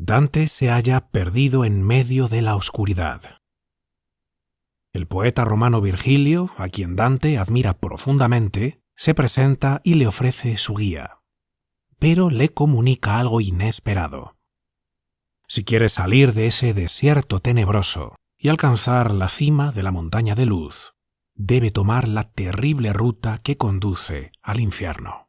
Dante se halla perdido en medio de la oscuridad. El poeta romano Virgilio, a quien Dante admira profundamente, se presenta y le ofrece su guía, pero le comunica algo inesperado. Si quiere salir de ese desierto tenebroso y alcanzar la cima de la montaña de luz, debe tomar la terrible ruta que conduce al infierno.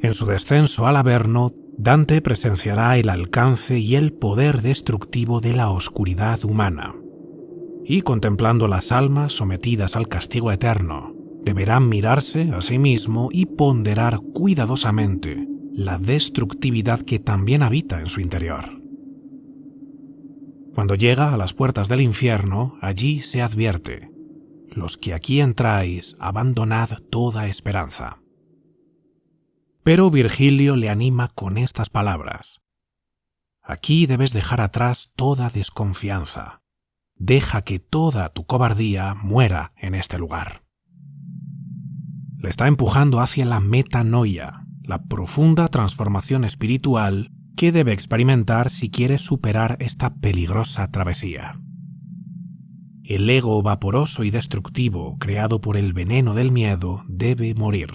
En su descenso al Averno, Dante presenciará el alcance y el poder destructivo de la oscuridad humana. Y contemplando las almas sometidas al castigo eterno, deberán mirarse a sí mismo y ponderar cuidadosamente la destructividad que también habita en su interior. Cuando llega a las puertas del infierno, allí se advierte: los que aquí entráis, abandonad toda esperanza. Pero Virgilio le anima con estas palabras: aquí debes dejar atrás toda desconfianza. Deja que toda tu cobardía muera en este lugar. Le está empujando hacia la metanoia, la profunda transformación espiritual que debe experimentar si quiere superar esta peligrosa travesía. El ego vaporoso y destructivo creado por el veneno del miedo debe morir.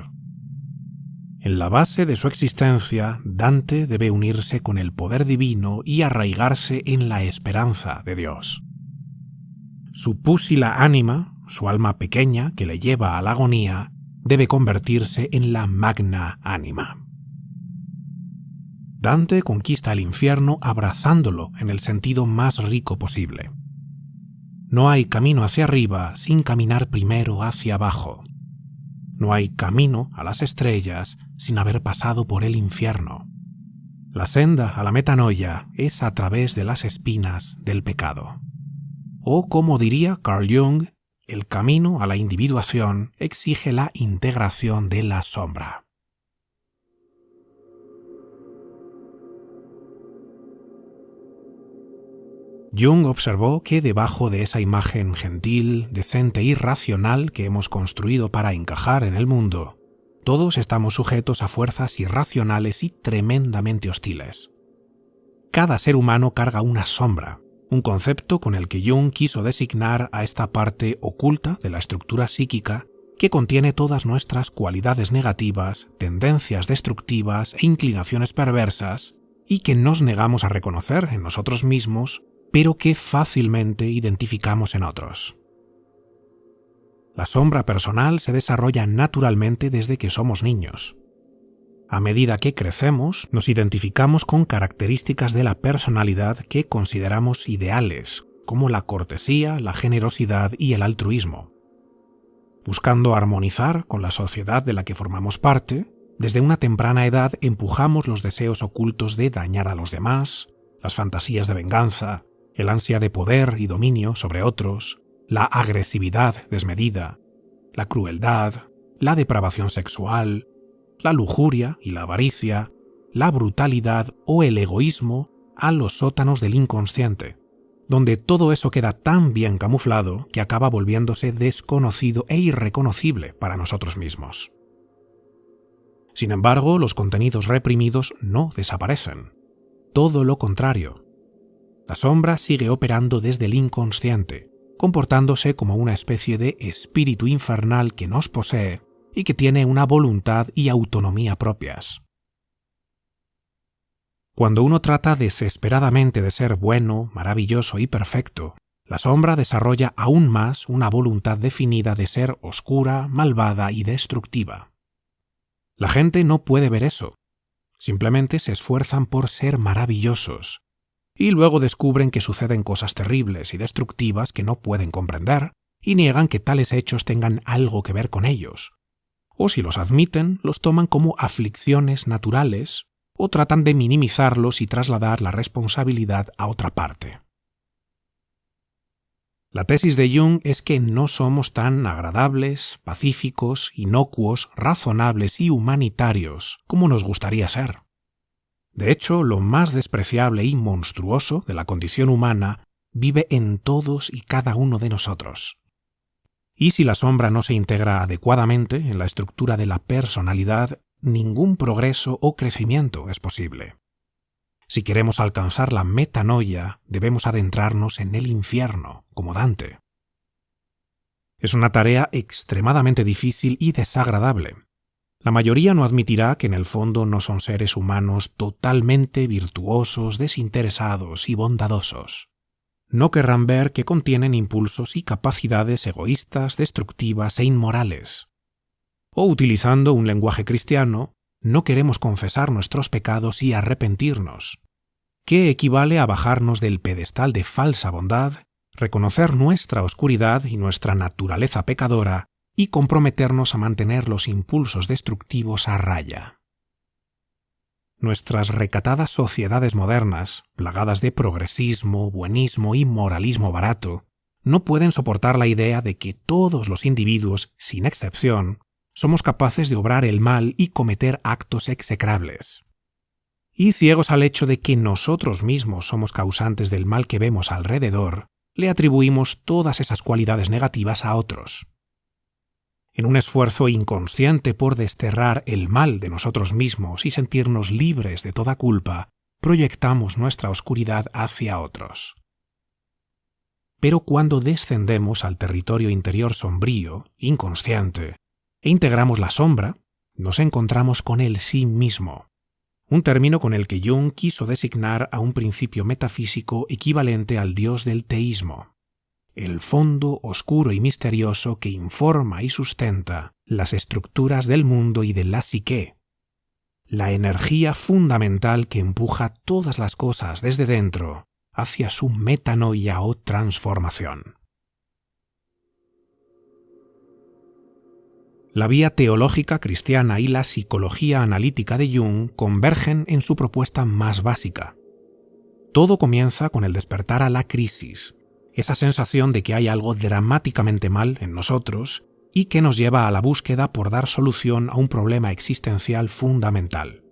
En la base de su existencia, Dante debe unirse con el poder divino y arraigarse en la esperanza de Dios. Su púsila ánima, su alma pequeña que le lleva a la agonía, debe convertirse en la magna ánima. Dante conquista el infierno abrazándolo en el sentido más rico posible. No hay camino hacia arriba sin caminar primero hacia abajo. No hay camino a las estrellas sin haber pasado por el infierno. La senda a la metanoia es a través de las espinas del pecado. O, como diría Carl Jung, el camino a la individuación exige la integración de la sombra. Jung observó que debajo de esa imagen gentil, decente y racional que hemos construido para encajar en el mundo, todos estamos sujetos a fuerzas irracionales y tremendamente hostiles. Cada ser humano carga una sombra, un concepto con el que Jung quiso designar a esta parte oculta de la estructura psíquica que contiene todas nuestras cualidades negativas, tendencias destructivas e inclinaciones perversas, y que nos negamos a reconocer en nosotros mismos, pero que fácilmente identificamos en otros. La sombra personal se desarrolla naturalmente desde que somos niños. A medida que crecemos, nos identificamos con características de la personalidad que consideramos ideales, como la cortesía, la generosidad y el altruismo. Buscando armonizar con la sociedad de la que formamos parte, desde una temprana edad empujamos los deseos ocultos de dañar a los demás, las fantasías de venganza, el ansia de poder y dominio sobre otros, la agresividad desmedida, la crueldad, la depravación sexual, la lujuria y la avaricia, la brutalidad o el egoísmo a los sótanos del inconsciente, donde todo eso queda tan bien camuflado que acaba volviéndose desconocido e irreconocible para nosotros mismos. Sin embargo, los contenidos reprimidos no desaparecen. Todo lo contrario. La sombra sigue operando desde el inconsciente, comportándose como una especie de espíritu infernal que nos posee y que tiene una voluntad y autonomía propias. Cuando uno trata desesperadamente de ser bueno, maravilloso y perfecto, la sombra desarrolla aún más una voluntad definida de ser oscura, malvada y destructiva. La gente no puede ver eso. Simplemente se esfuerzan por ser maravillosos, y luego descubren que suceden cosas terribles y destructivas que no pueden comprender, y niegan que tales hechos tengan algo que ver con ellos. O si los admiten, los toman como aflicciones naturales, o tratan de minimizarlos y trasladar la responsabilidad a otra parte. La tesis de Jung es que no somos tan agradables, pacíficos, inocuos, razonables y humanitarios como nos gustaría ser. De hecho, lo más despreciable y monstruoso de la condición humana vive en todos y cada uno de nosotros. Y si la sombra no se integra adecuadamente en la estructura de la personalidad, ningún progreso o crecimiento es posible. Si queremos alcanzar la metanoia, debemos adentrarnos en el infierno, como Dante. Es una tarea extremadamente difícil y desagradable. La mayoría no admitirá que en el fondo no son seres humanos totalmente virtuosos, desinteresados y bondadosos. No querrán ver que contienen impulsos y capacidades egoístas, destructivas e inmorales. O utilizando un lenguaje cristiano, no queremos confesar nuestros pecados y arrepentirnos, que equivale a bajarnos del pedestal de falsa bondad, reconocer nuestra oscuridad y nuestra naturaleza pecadora y comprometernos a mantener los impulsos destructivos a raya. Nuestras recatadas sociedades modernas, plagadas de progresismo, buenismo y moralismo barato, no pueden soportar la idea de que todos los individuos, sin excepción, somos capaces de obrar el mal y cometer actos execrables. Y ciegos al hecho de que nosotros mismos somos causantes del mal que vemos alrededor, le atribuimos todas esas cualidades negativas a otros. En un esfuerzo inconsciente por desterrar el mal de nosotros mismos y sentirnos libres de toda culpa, proyectamos nuestra oscuridad hacia otros. Pero cuando descendemos al territorio interior sombrío, inconsciente, e integramos la sombra, nos encontramos con el sí mismo, un término con el que Jung quiso designar a un principio metafísico equivalente al dios del teísmo, el fondo oscuro y misterioso que informa y sustenta las estructuras del mundo y de la psique, la energía fundamental que empuja todas las cosas desde dentro hacia su metanoia o transformación. La vía teológica cristiana y la psicología analítica de Jung convergen en su propuesta más básica. Todo comienza con el despertar a la crisis, esa sensación de que hay algo dramáticamente mal en nosotros y que nos lleva a la búsqueda por dar solución a un problema existencial fundamental.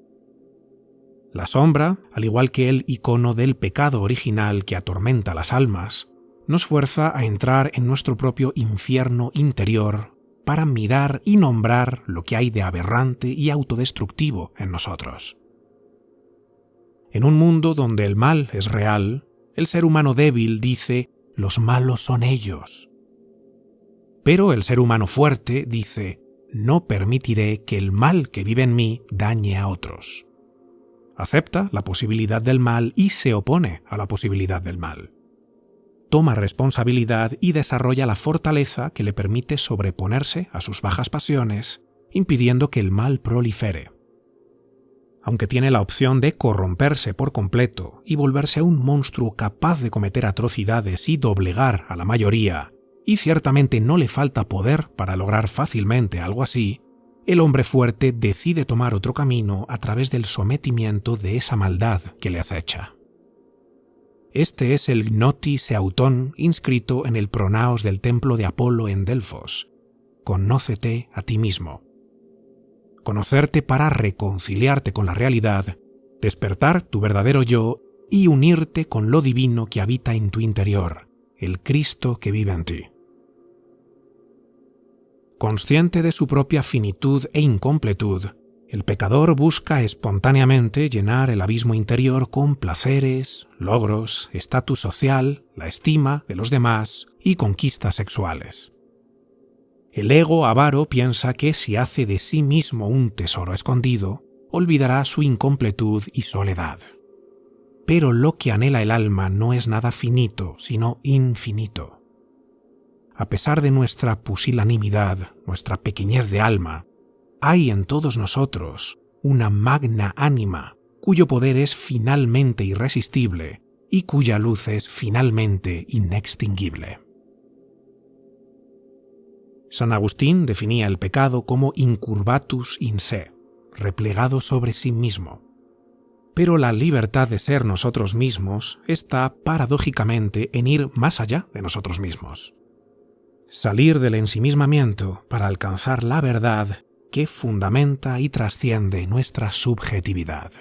La sombra, al igual que el icono del pecado original que atormenta las almas, nos fuerza a entrar en nuestro propio infierno interior para mirar y nombrar lo que hay de aberrante y autodestructivo en nosotros. En un mundo donde el mal es real, el ser humano débil dice: los malos son ellos. Pero el ser humano fuerte dice: no permitiré que el mal que vive en mí dañe a otros. Acepta la posibilidad del mal y se opone a la posibilidad del mal. Toma responsabilidad y desarrolla la fortaleza que le permite sobreponerse a sus bajas pasiones, impidiendo que el mal prolifere. Aunque tiene la opción de corromperse por completo y volverse un monstruo capaz de cometer atrocidades y doblegar a la mayoría, y ciertamente no le falta poder para lograr fácilmente algo así, el hombre fuerte decide tomar otro camino a través del sometimiento de esa maldad que le acecha. Este es el gnoti seautón inscrito en el pronaos del templo de Apolo en Delfos: conócete a ti mismo. Conocerte para reconciliarte con la realidad, despertar tu verdadero yo y unirte con lo divino que habita en tu interior, el Cristo que vive en ti. Consciente de su propia finitud e incompletud, el pecador busca espontáneamente llenar el abismo interior con placeres, logros, estatus social, la estima de los demás y conquistas sexuales. El ego avaro piensa que si hace de sí mismo un tesoro escondido, olvidará su incompletud y soledad. Pero lo que anhela el alma no es nada finito, sino infinito. A pesar de nuestra pusilanimidad, nuestra pequeñez de alma, hay en todos nosotros una magna ánima cuyo poder es finalmente irresistible y cuya luz es finalmente inextinguible. San Agustín definía el pecado como incurvatus in se, replegado sobre sí mismo. Pero la libertad de ser nosotros mismos está paradójicamente en ir más allá de nosotros mismos. Salir del ensimismamiento para alcanzar la verdad que fundamenta y trasciende nuestra subjetividad.